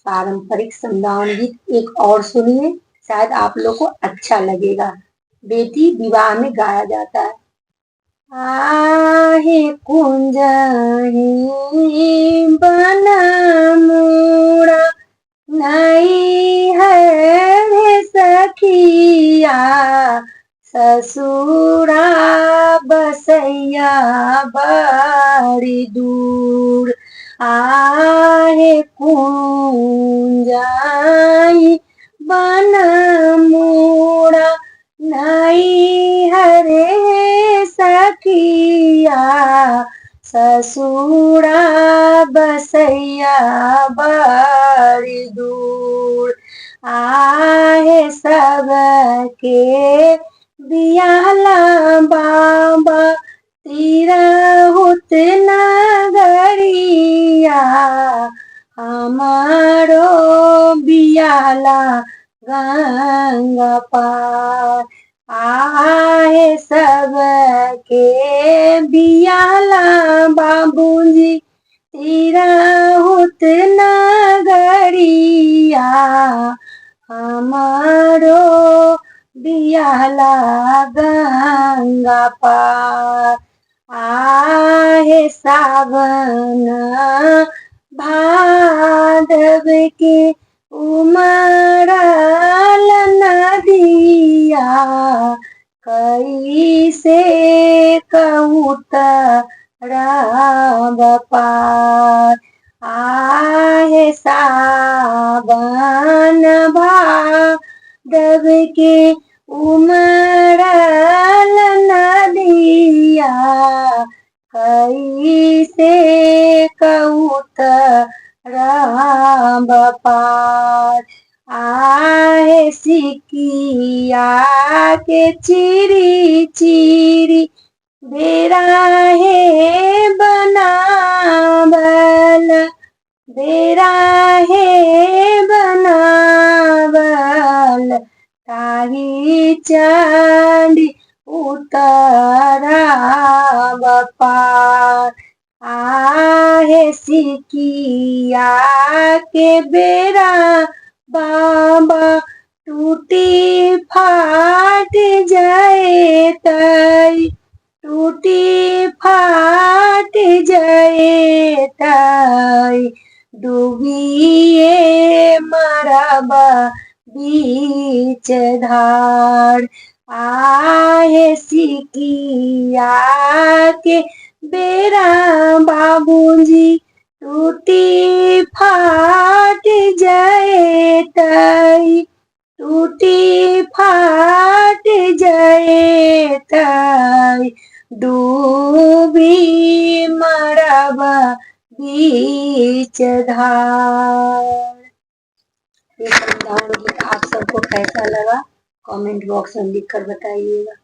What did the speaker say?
पारंपरिक समदाउन गीत एक और सुनिए, शायद आप लोग को अच्छा लगेगा। बेटी विवाह में गाया जाता है। आहे कुंजही बन मोरा नहीं है रे सखिया, ससुरा बसैया बड़ी दूर। आहे कुंजाई बन मोरा नहीं हरे सखिया, ससुरा बसैया बड़ी दूर। आहे सबके बियाला बाबा तिरहुत नगरिया, हमारो बियाला गंगा पार। आहे सबके बियाला बाबूजी तिरहुत नगरिया, हमारो बियाला गंगा पार। आहे सावन भादव के उमड़ल नदिया, कैसे कहूँ पार। आहे सावन भादव के उमड़ल नदिया, कैसे कहूँ पार। आहे सिकिया के चिरी चिरी बेरा है बनावल, बेरा है बनावल, ताही चंडी उतराव पार। आहे सिकिया के बेरा बाबा टूटी फाट जाए तई, टूटी फाट जाए तई, डूबिए मरब बीच धार। आहे सिकिया के बेरा बाबूजी टूटी फाट जाए तई, टूटी फाट जाए तई, डूबी मरब बीच धार। ये समदाउन गीत आप सबको कैसा लगा कमेंट बॉक्स में लिख कर बताइएगा।